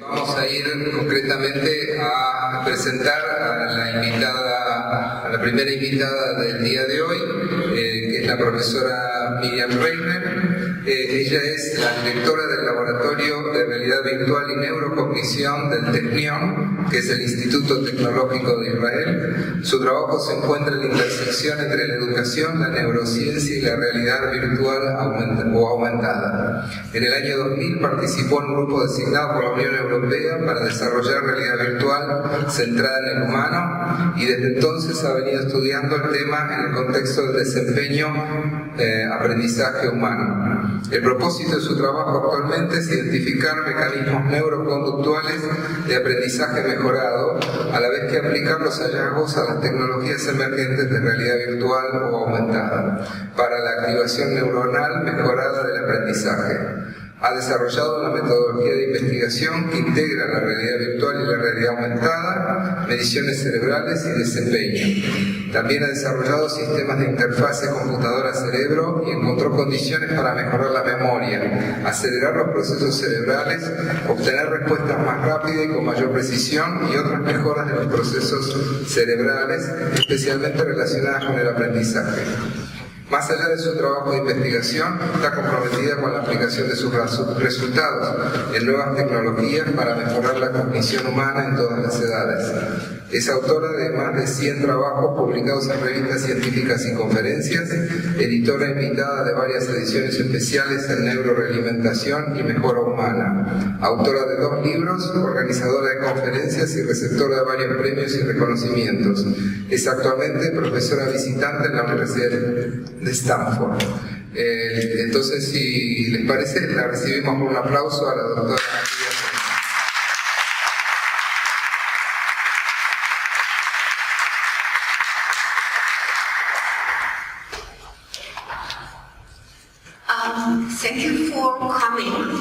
Vamos a ir concretamente a presentar a la primera invitada del día de hoy, que es la profesora Miriam Reiner. Ella es la directora del Laboratorio de Realidad Virtual y Neurocognición del Technion, que es el Instituto Tecnológico de Israel. Su trabajo se encuentra en la intersección entre la educación, la neurociencia y la realidad virtual o aumentada. En el año 2000 participó en un grupo designado por la Unión Europea para desarrollar realidad virtual centrada en el humano, y desde entonces ha venido estudiando el tema en el contexto del desempeño aprendizaje humano. El propósito de su trabajo actualmente es identificar mecanismos neuroconductuales de aprendizaje mejorado, a la vez que aplicar los hallazgos a las tecnologías emergentes de realidad virtual o aumentada para la activación neuronal mejorada del aprendizaje. Ha desarrollado una metodología de investigación que integra la realidad virtual y la realidad aumentada, mediciones cerebrales y desempeño. También ha desarrollado sistemas de interfase computadora-cerebro y encontró condiciones para mejorar la memoria, acelerar los procesos cerebrales, obtener respuestas más rápidas y con mayor precisión, y otras mejoras de los procesos cerebrales, especialmente relacionadas con el aprendizaje. Más allá de su trabajo de investigación, está comprometida con la aplicación de sus resultados en nuevas tecnologías para mejorar la cognición humana en todas las edades. Es autora de más de 100 trabajos publicados en revistas científicas y conferencias, editora invitada de varias ediciones especiales en neurorealimentación y mejora humana, autora de 2 libros, organizadora de conferencias y receptora de varios premios y reconocimientos. Es actualmente profesora visitante en la Universidad de Stanford. Entonces, si les parece, la recibimos con un aplauso a la doctora Miriam. Thank you for coming, and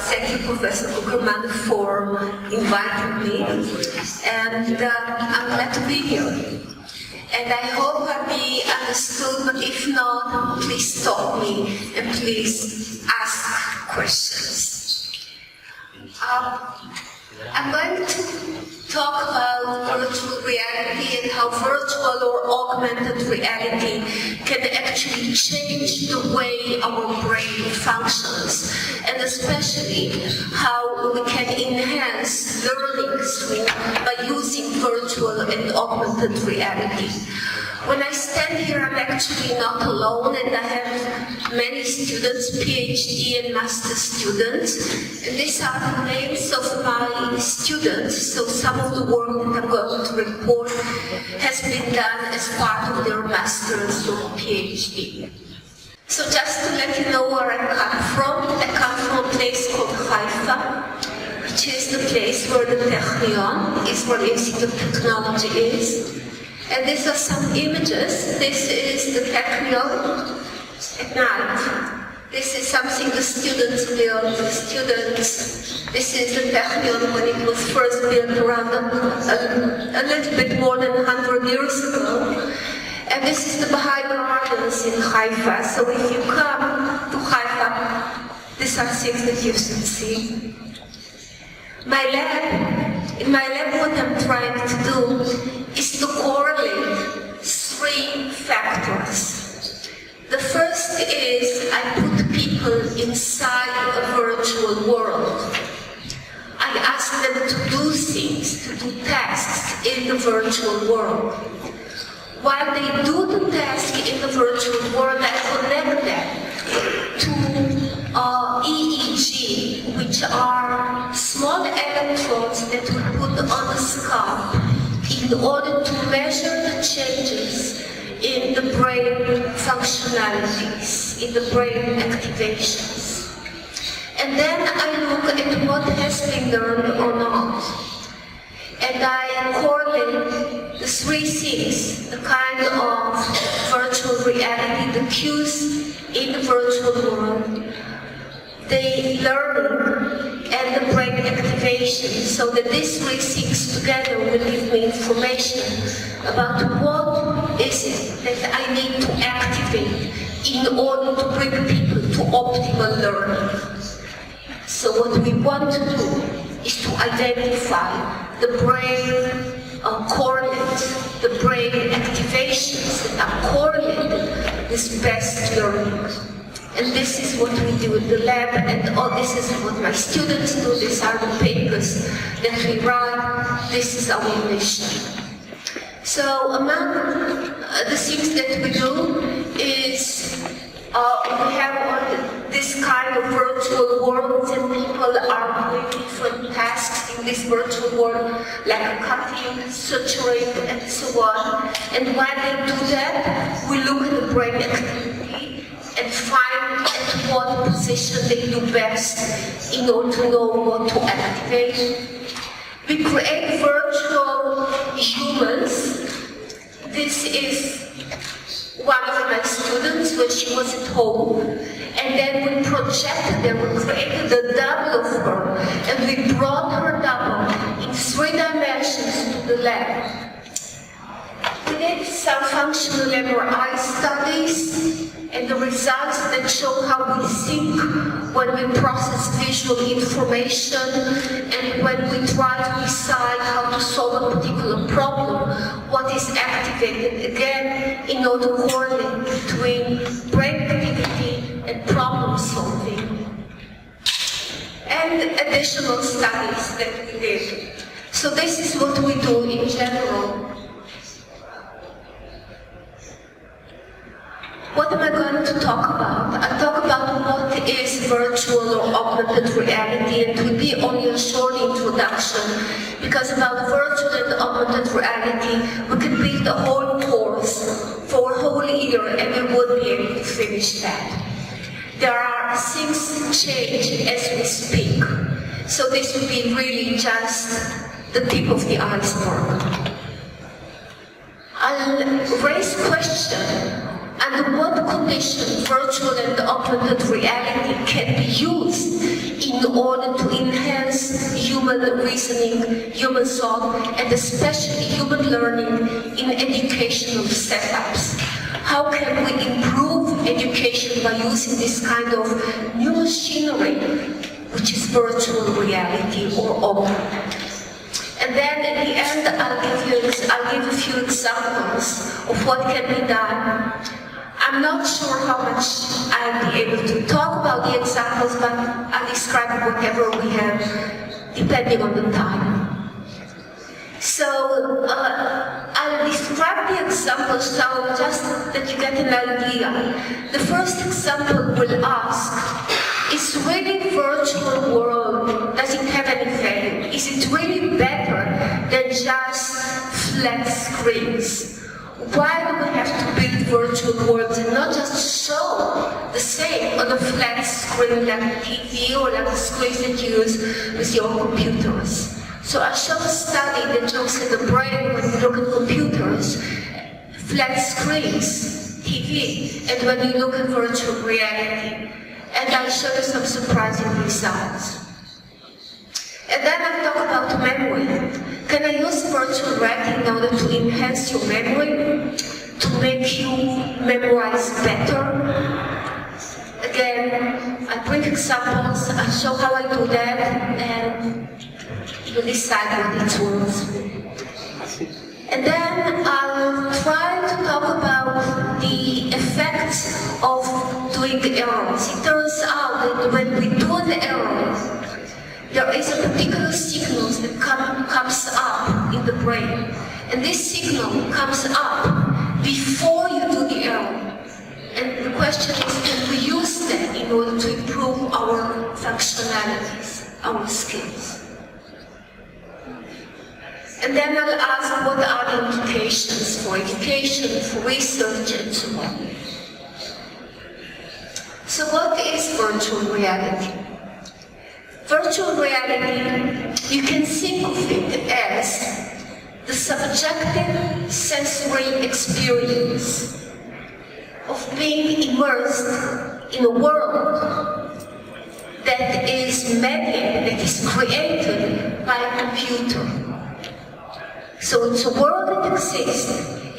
thank you, Professor Buckerman, for inviting me. And I'm glad to be here. And I hope I'll be understood, but if not, please stop me and please ask questions. I'm going to talk about virtual reality and how virtual or augmented reality can actually change the way our brain functions, and especially how we can enhance learning by using virtual and augmented reality. When I stand here, I'm actually not alone, and I have many students, PhD and master students, and these are the names of my students, so some of the work that I'm going to report has been done as part of their master's or PhD. So just to let you know where I come from a place called Haifa, which is the place where the Technion, Israel Institute of Technology, is. And these are some images. This is the Technion at night. This is something the students built. This is the Technion when it was first built around a little bit more than 100 years ago. And this is the Baha'i Gardens in Haifa. So if you come to Haifa, these are things that you should see. In my lab, what I'm trying to do is to correlate 3 factors. The first is I put people inside a virtual world. I ask them to do things, to do tasks in the virtual world. While they do the task in the virtual world, I connect them to EEG, which are small electrodes that we put on the scalp in order to measure the changes in the brain functionalities, in the brain activations. And then I look at what has been learned or not. And I correlate the 3 things, the kind of virtual reality, the cues in the virtual world, the learning and the brain activation, so that these 3 things together will give me information about what is it that I need to activate in order to bring people to optimal learning. So what we want to do is to identify the brain correlates, the brain activations that are correlated with best learning. And this is what we do in the lab, and this is what my students do. These are the papers that we write. This is our mission. So among the things that we do is we have this kind of virtual worlds, and people are doing different tasks in this virtual world, like cutting, suturing, and so on. And while they do that, we look at the brain activity and find at what position they do best in order to know what to activate. We create virtual humans. This is one of my students when she was at home, and then we projected her, we created a double of her, and we brought her double in 3 dimensions to the lab. We did some functional MRI studies, and the results that show how we think when we process visual information, and when we try to decide how to solve a particular problem, what is activated again in order to correlate between brain activity and problem solving, and additional studies that we did. So this is what we do in general. What am I going to talk about? I'll talk about what is virtual or augmented reality, and it will be only a short introduction, because about virtual and augmented reality, we can build a whole course for a whole year and we would be able to finish that. There are things change as we speak, so this will be really just the tip of the iceberg. I'll raise question. Under what condition virtual and augmented reality can be used in order to enhance human reasoning, human thought, and especially human learning in educational setups? How can we improve education by using this kind of new machinery, which is virtual reality or augmented? And then at the end, I'll give a few examples of what can be done. I'm not sure how much I'll be able to talk about the examples, but I'll describe whatever we have, depending on the time. So I'll describe the examples so just that you get an idea. The first example we'll ask, is really virtual world, does it have any value? Is it really better than just flat screens? Why do we have to build virtual worlds and not just show the same on a flat screen like a TV or like the screens that you use with your computers? So I show a study that looks at the brain when you look at computers, flat screens, TV, and when you look at virtual reality. And I'll show you some surprising results. And then I'll talk about memory. Can I use virtual reality in order to enhance your memory? To make you memorize better? Again, I bring examples, I'll show how I do that, and you decide what it's worth. And then I'll try to talk about the effects of doing errors. It turns out that when we do an error, there is a particular signal that comes up in the brain. And this signal comes up before you do the error. And the question is, can we use that in order to improve our functionalities, our skills? And then I'll ask what are the implications for education, for research, and so on. So what is virtual reality? Virtual reality, you can think of it as the subjective sensory experience of being immersed in a world that is mediated, that is created by a computer. So it's a world that exists,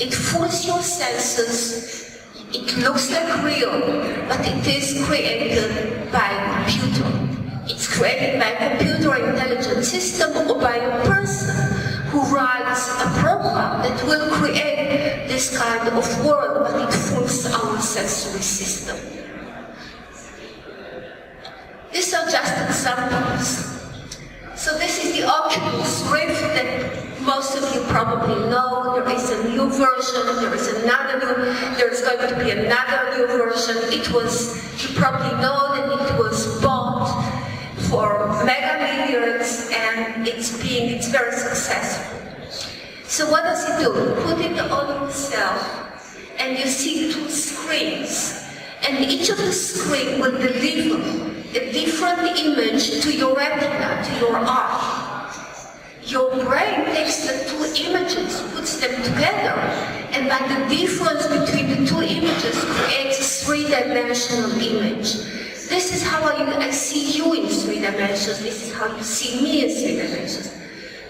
it fools your senses, it looks like real, but it is created by a computer. It's created by a computer intelligent system or by a person who writes a program that will create this kind of world, but it fools our sensory system. These are just examples. So this is the Oculus Rift that most of you probably know. There is a new version, there's going to be another new version. You probably know that it was bought for mega millions and it's very successful. So what does it do? Put it on yourself and you see two screens. And each of the screens will deliver a different image to your retina, to your eye. Your brain takes the two images, puts them together, and by the difference between the two images creates a three-dimensional image. This is how I see you in 3 dimensions. This is how you see me in 3 dimensions.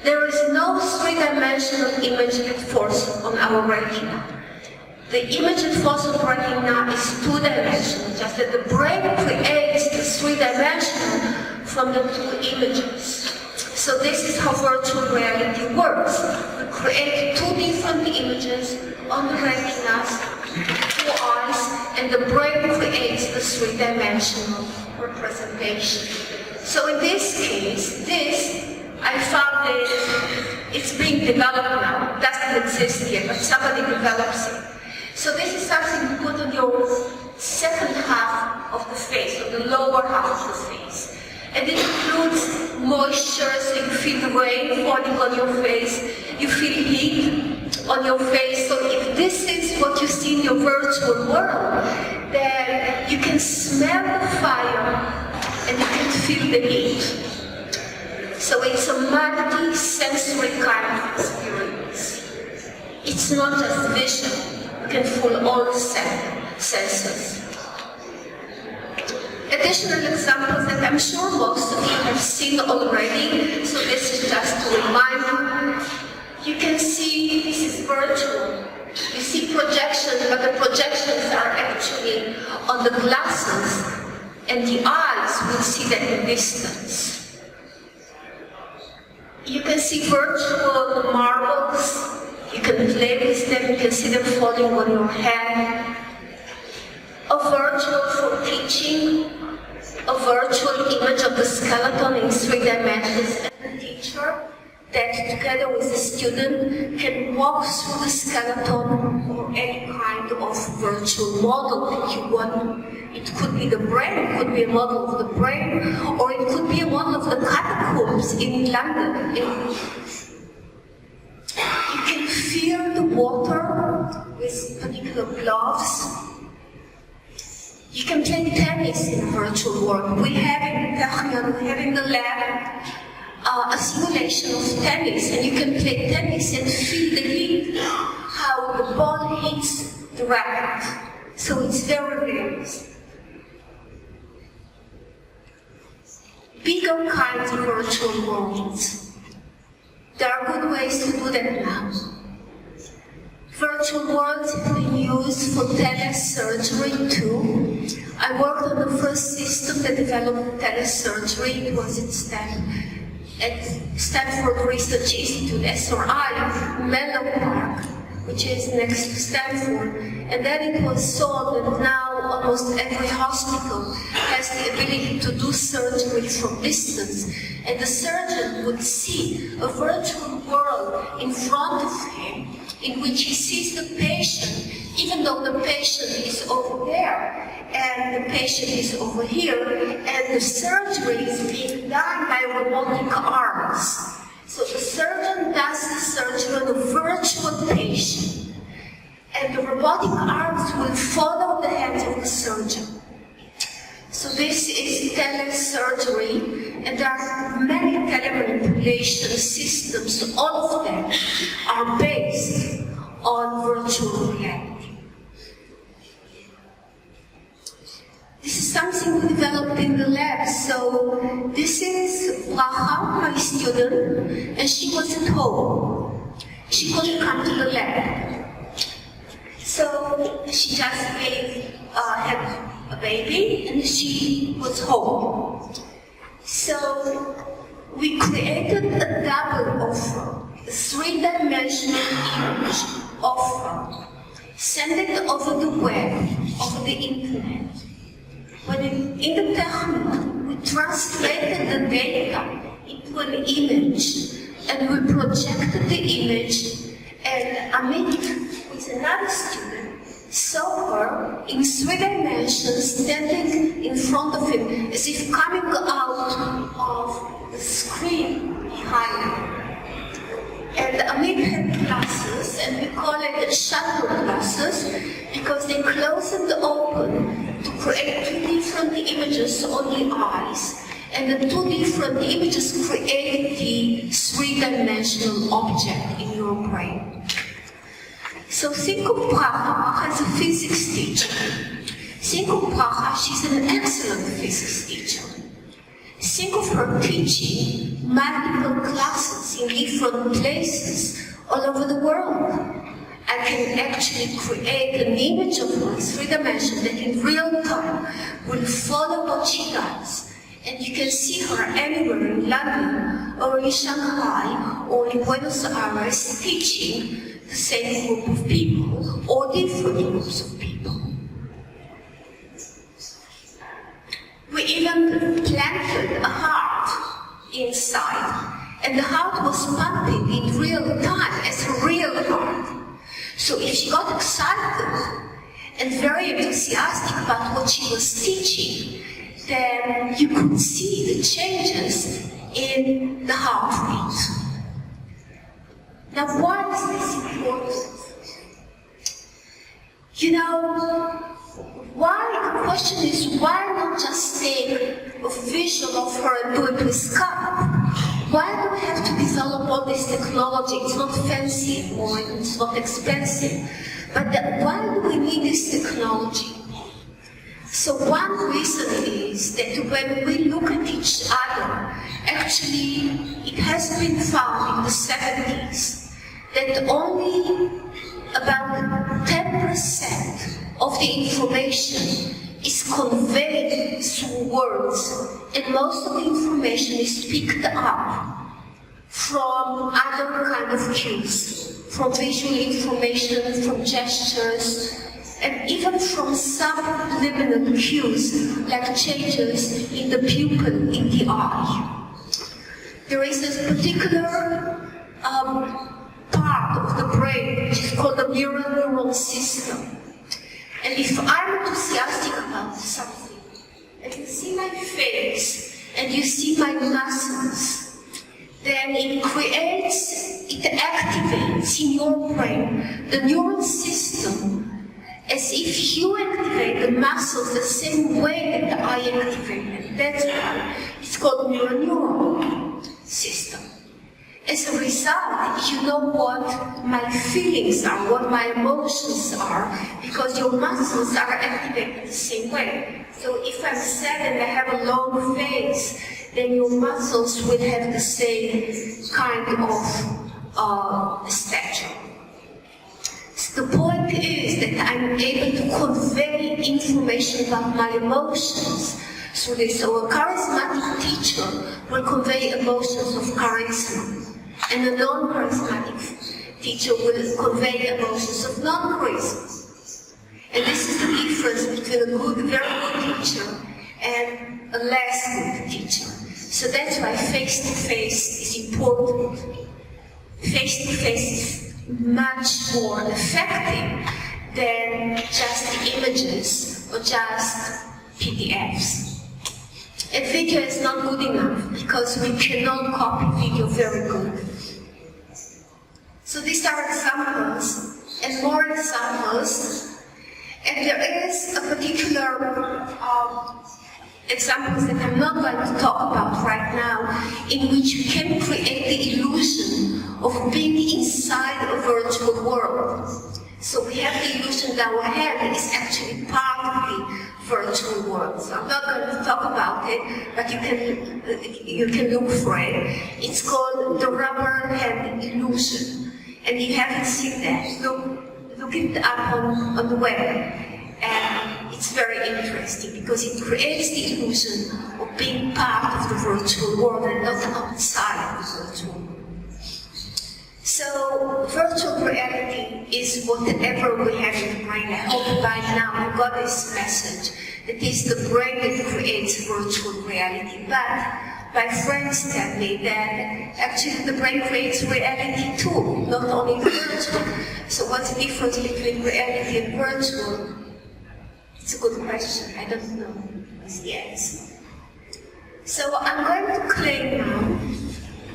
There is no 3-dimensional image that falls on our retina. The image that falls on the retina is 2-dimensional, just that the brain creates the 3-dimensional from the 2 images. So this is how virtual reality works. We create 2 different images on the retinas, 2 eyes, and the brain creates the 3-dimensional representation. So in this case, I found it's being developed now. It doesn't exist yet, but somebody develops it. So this is something you put on your second half of the face, on the lower half of the face. And it includes moisture, so you feel rain falling on your face, you feel heat on your face. So if this is what you see in your virtual world, then you can smell the fire and you can feel the heat. So it's a multi-sensory kind of experience. It's not just vision. Can fool all the senses. Additional examples that I'm sure most of you have seen already, so this is just to remind you. You can see this is virtual. You see projections, but the projections are actually on the glasses, and the eyes will see them in distance. You can see virtual marbles. You can play with them, you can see them falling on your hand. A virtual for teaching, a virtual image of the skeleton in 3 dimensions, and the teacher that together with the student can walk through the skeleton or any kind of virtual model that you want. It could be the brain, it could be a model of the brain, or it could be a model of the catacombs in London. You can feel the water with particular gloves. You can play tennis in a virtual world. We have in Technion, we have in the lab a simulation of tennis, and you can play tennis and feel the heat, how the ball hits the racket. So it's very realistic. Bigger kinds of virtual worlds. There are good ways to do that now. Virtual worlds have been used for telesurgery too. I worked on the first system that developed telesurgery. It was at Stanford Research Institute, SRI, Menlo Park, which is next to Stanford. And then it was sold, and now almost every hospital has the ability to do surgery from distance. And the surgeon would see a virtual world in front of him in which he sees the patient, even though the patient is over there and the patient is over here, and the surgery is being done by robotic arms. So the surgeon does the surgery on a virtual patient, and the robotic arms will follow the hands of the surgeon. So this is telesurgery, and there are many telemanipulation systems. All of them are based on virtual reality. This is something we developed in the lab. So this is Braha, my student, and she was at home. She couldn't come to the lab. So she just had a baby, and she was home. So we created a double offer, a three-dimensional image offer, send it over the web, over the internet. When in the Technion, we translated the data into an image, and we projected the image, and Amit, who is another student, saw her in 3 dimensions standing in front of him, as if coming out of the screen behind him. And Amit had glasses, and we call it shadow glasses, because they close and open to create 2 different images on the eyes. And the 2 different images create the 3-dimensional object in your brain. So think of Praha as a physics teacher. Think of Praha, she's an excellent physics teacher. Think of her teaching multiple classes in different places all over the world. I can actually create an image of her in 3 dimensions that in real time will follow what she does. And you can see her anywhere in London, or in Shanghai, or in Buenos Aires teaching the same group of people, or different groups of people. We even planted a heart inside, and the heart was pumping in real time as a real heart. So if she got excited and very enthusiastic about what she was teaching, then you could see the changes in the heartbeat. Now, why is this important? You know, why, the question is, why not just take a visual of her and do it with Skype? Why do we have to develop all this technology? It's not fancy anymore, it's not expensive. But why do we need this technology? So one reason is that when we look at each other, actually it has been found in the 70s that only about 10% of the information is conveyed through words, and most of the information is picked up from other kind of cues, from visual information, from gestures, and even from subliminal cues, like changes in the pupil in the eye. There is this particular part of the brain which is called the neural system. And if I'm enthusiastic about something, and you see my face, and you see my muscles, then it activates in your brain the neural system as if you activate the muscles the same way that I activate them. That's why it's called neural system. As a result, you know what my feelings are, what my emotions are, because your muscles are activated the same way. So if I'm sad and I have a long face, then your muscles will have the same kind of stature. So the point is that I'm able to convey information about my emotions through this. So a charismatic teacher will convey emotions of charisma, and a non-charismatic teacher will convey emotions of non-charisma. And this is the difference between a good, very good teacher and a less good teacher. So that's why face-to-face is important. Face-to-face is much more effective than just images or just PDFs. And video is not good enough because we cannot copy video very good. So these are examples and more examples. And there is a particular examples that I'm not going to talk about right now, in which you can create the illusion of being inside a virtual world. So we have the illusion that our head is actually part of the virtual world. So I'm not going to talk about it, but you can look for it. It's called the rubber head illusion. And if you haven't seen that, look it up on the web. And it's very interesting because it creates the illusion of being part of the virtual world and not outside the virtual world. So, virtual reality is whatever we have in the brain. I hope by now you got this message. It is the brain that creates virtual reality. But my friends tell me that actually the brain creates reality too, not only the virtual. So what's the difference between reality and virtual? It's a good question. I don't know what's the answer. So I'm going to claim now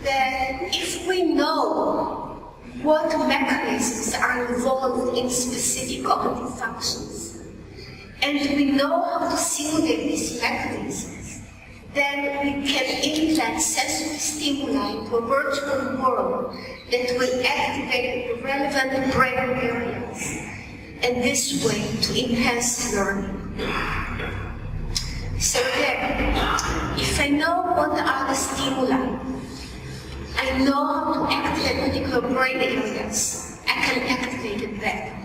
that if we know what mechanisms are involved in specific cognitive functions, and we know how to simulate these mechanisms, then we can implant sensory stimuli into a virtual world that will activate the relevant brain areas, and this way to enhance learning. So then, if I know what are the stimuli, I know how to activate particular brain areas, I can activate it better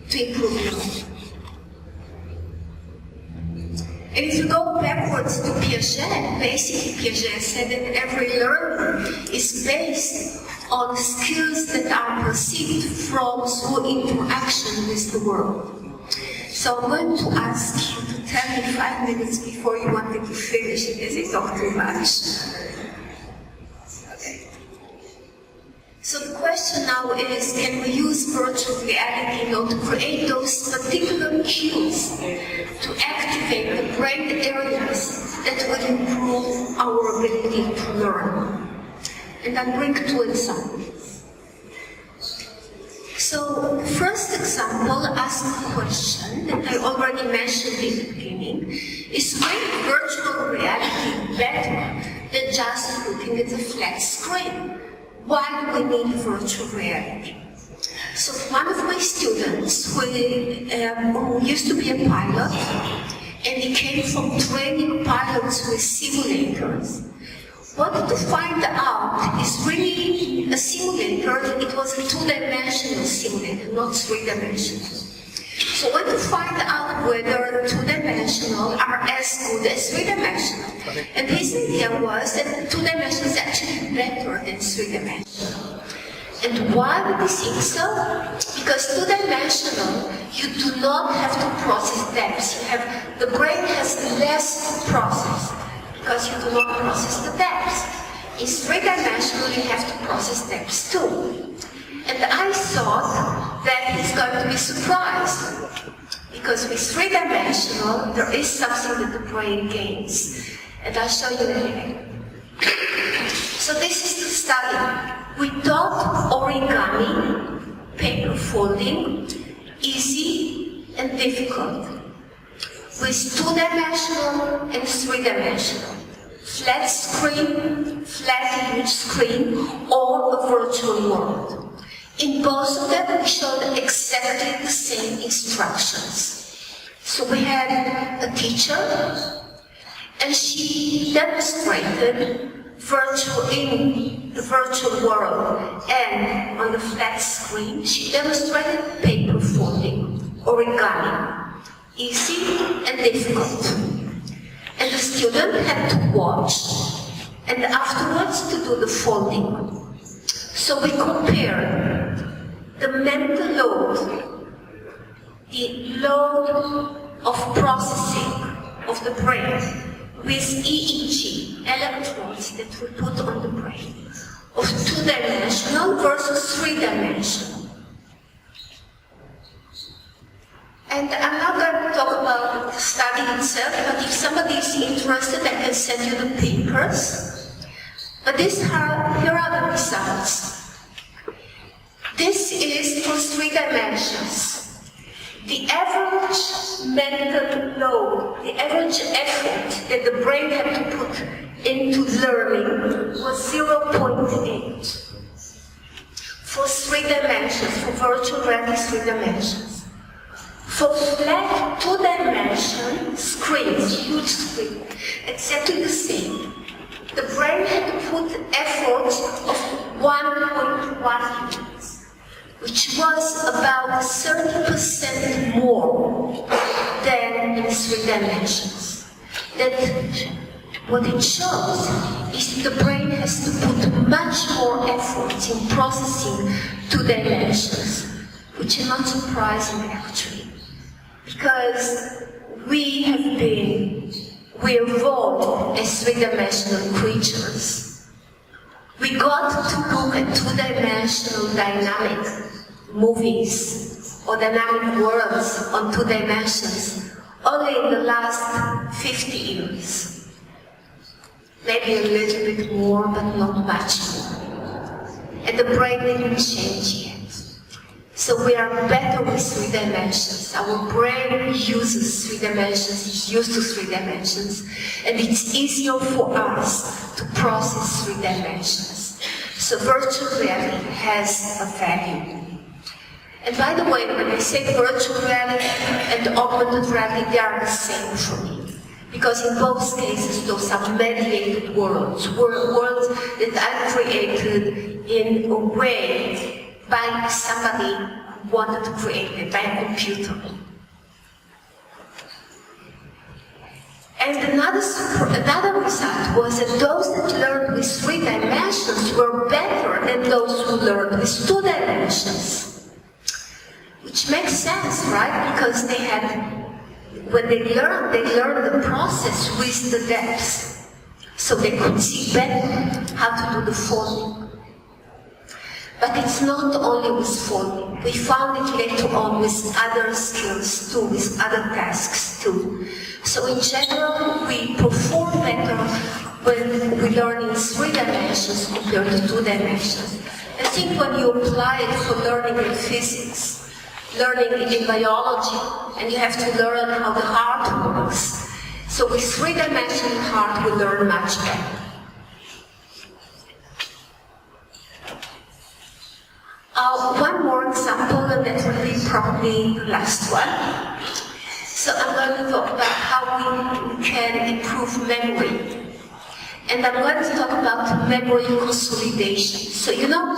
to improve learning. And if you go backwards to Piaget, basically Piaget said that every learning is based on skills that are perceived through interaction with the world. So I'm going to ask you to tell me 5 minutes before you wanted to finish it, as I talk too much. Okay. So the question now is, can we use virtual reality to create those particular cues to activate the brain areas that will improve our ability to learn? And I'll bring 2 examples. So the first example asks a question that I already mentioned in the beginning. Is really virtual reality better than just looking at a flat screen? Why do we need virtual reality? So one of my students who used to be a pilot, and he came from training pilots with simulators, wanted to find out, is really a simulator, it was a 2-dimensional simulator, not 3-dimensional. So wanted to find out whether 2-dimensional are as good as 3-dimensional. And his idea was that 2-dimensional is actually better than 3-dimensional. And why would he think so? Because 2-dimensional, you do not have to process depths. The brain has less to process, because you do not process the depths. In 3-dimensional, you have to process depths too. And I thought that he's going to be surprised, because with 3-dimensional, there is something that the brain gains. And I'll show you later. So this is the study. We taught origami, paper folding, easy and difficult, with 2-dimensional and 3-dimensional. Flat screen, flat image screen, or a virtual world. In both of them, we showed exactly the same instructions. So we had a teacher, and she demonstrated in the virtual world and on the flat screen, she demonstrated paper folding, origami, easy and difficult. And the student had to watch, and afterwards to do the folding. So we compared the mental load, the load of processing of the brain with EEG, electrodes that we put on the brain, of 2-dimensional versus 3-dimensional. And I'm not going to talk about the study itself, but if somebody is interested, I can send you the papers. But here are the results. This is for 3 dimensions. The average mental load, the average effort that the brain had to put into learning was 0.8. For 3 dimensions, for virtual reality 3 dimensions. For flat 2-dimension screens, huge screen, exactly the same. The brain had to put effort of 1.1 units. which was about 30% more than in 3 dimensions. That what it shows is that the brain has to put much more effort in processing 2 dimensions, which is not surprising actually, because we evolved as 3-dimensional creatures. We got to look at 2-dimensional dynamic movies or dynamic worlds on 2 dimensions only in the last 50 years. Maybe a little bit more, but not much more. And the brain didn't change yet. So we are better with 3 dimensions. Our brain uses 3 dimensions, is used to 3 dimensions, and it's easier for us to process 3 dimensions. So virtual reality has a value. And by the way, when I say virtual reality and augmented reality, they are the same for me. Because in both cases, those are mediated worlds, worlds that are created in a way by somebody who wanted to create it, by a computer. And another result was that those that learned with 3 dimensions were better than those who learned with 2 dimensions. Which makes sense, right? Because they had, when they learned the process with the depths. So they could see better how to do the forming. But it's not only with forming. We found it later on with other skills too, with other tasks too. So in general, we perform better when we learn in 3 dimensions compared to 2 dimensions. I think when you apply it for learning in physics, learning in biology, and you have to learn how the heart works. So with 3-dimensional heart, we learn much better. One more example, and that will be probably the last one. So I'm going to talk about how we can improve memory. And I'm going to talk about memory consolidation. So you know,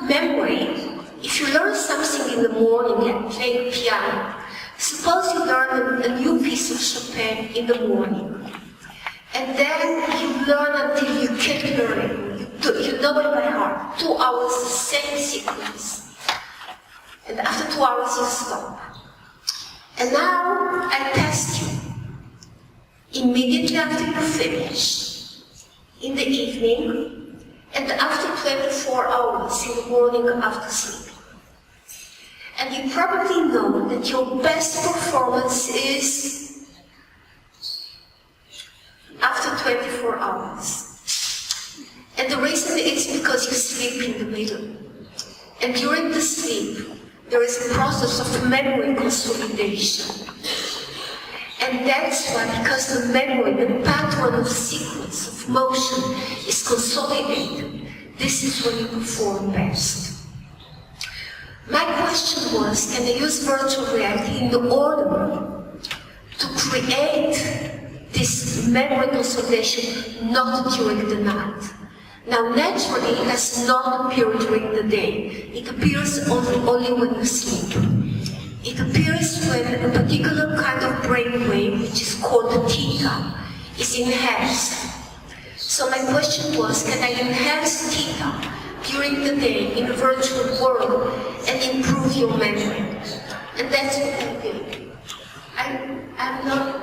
memory, if you learn something in the morning and play piano, suppose you learn a new piece of Chopin in the morning, and then you learn until you can't learn it. You know it by heart. 2 hours, the same sequence. And after 2 hours, you stop. And now I test you. Immediately after you finish, in the evening, and after 24 hours in the morning after sleep. And you probably know that your best performance is after 24 hours. And the reason is because you sleep in the middle. And during the sleep, there is a process of memory consolidation. And that's why, because the memory, the pattern of sequence of motion is consolidated, this is when you perform best. My question was, can I use virtual reality in order to create this memory consolidation not during the night? Now, naturally, it does not appear during the day. It appears only when you sleep. It appears when a particular kind of brainwave, which is called theta, is enhanced. So my question was, can I enhance theta during the day in a virtual world and improve your memory? And that's what I did. I'm not...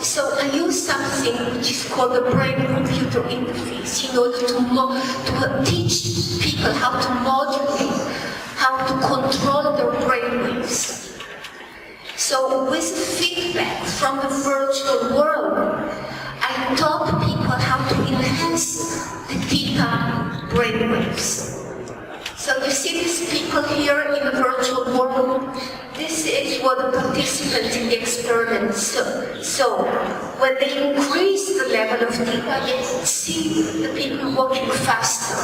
so I use something which is called the brain-computer interface in order to teach people how to modulate, how to control their brainwaves. So with feedback from the virtual world, I taught people how to enhance the theta brainwaves. So you see these people here in the virtual world. This is what the participants in the experiment saw. So when they increase the level of theta, you can see the people walking faster.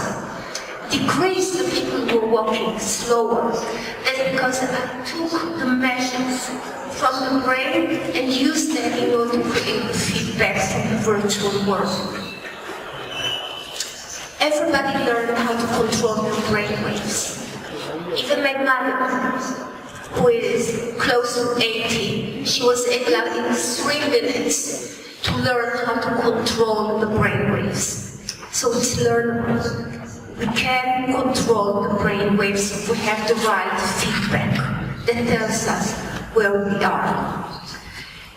Decrease the people who are walking slower. That's because I took the measures from the brain and used them in order to create the feedback from the virtual world. Everybody learned how to control their brain waves. Even my mother, who is close to 80, she was able in 3 minutes to learn how to control the brain waves. So it's learnable. We can control the brain waves if we have the right feedback that tells us where we are.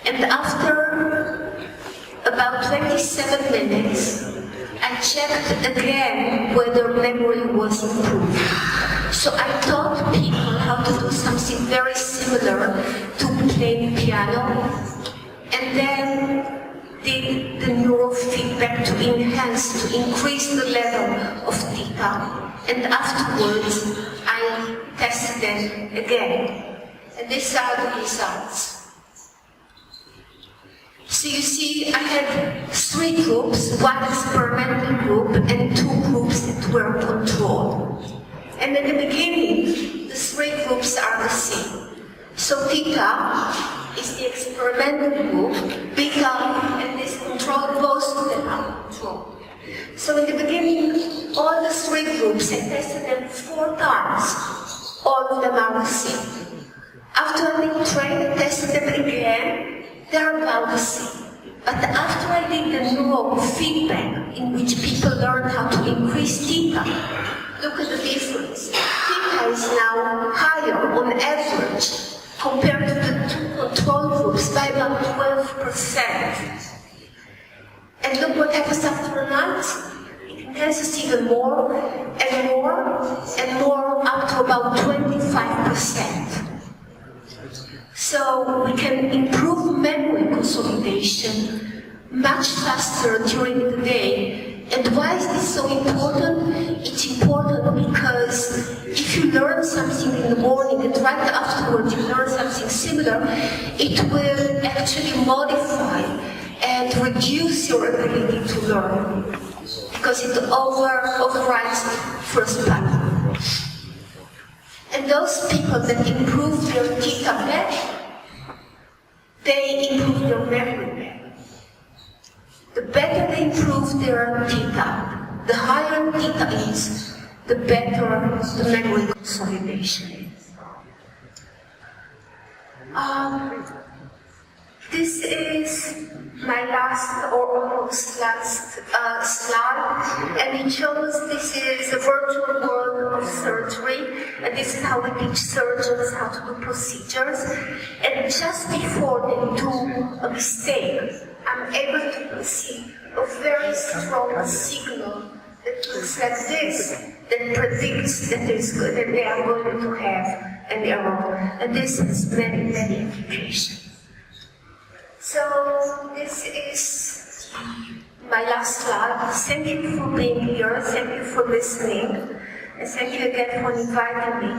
And after about 27 minutes, I checked again whether memory was improved. So I taught people how to do something very similar to playing piano, and then did the neurofeedback to enhance, to increase the level of theta. And afterwards, I tested them again. And these are the results. So you see, I had 3 groups, 1 experimental group and 2 groups that were controlled. And at the beginning, the 3 groups are the same. So theta is the experimental group, beta and this control, both of them are controlled. So in the beginning, all the 3 groups, I tested them 4 times. All of them are the same. After I tested them again, they're about the same. But after I did the neurofeedback, in which people learn how to increase theta, look at the difference. Theta is now higher on average compared to the 2 control groups by about 12%. And look what happens after a month. It enhances even more and more and more, up to about 25%. So we can improve memory consolidation much faster during the day. And why is this so important? It's important because if you learn something in the morning and right afterwards you learn something similar, it will actually modify and reduce your ability to learn because it overrides the first pattern. And those people that improve their theta better, they improve their memory better. The better they improve their theta, the higher theta is, the better the memory consolidation is. This is my last or almost last slide, and it shows this is a virtual world of surgery, and this is how we teach surgeons how to do procedures. And just before they do a mistake, I'm able to perceive a very strong signal that looks like this, that predicts that they are going to have an error. And this has many, many applications. So this is my last slide. Thank you for being here, thank you for listening, and thank you again for inviting me.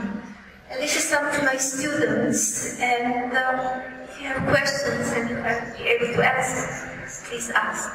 And this is some of my students, and if you have questions and you have to be able to answer, please ask.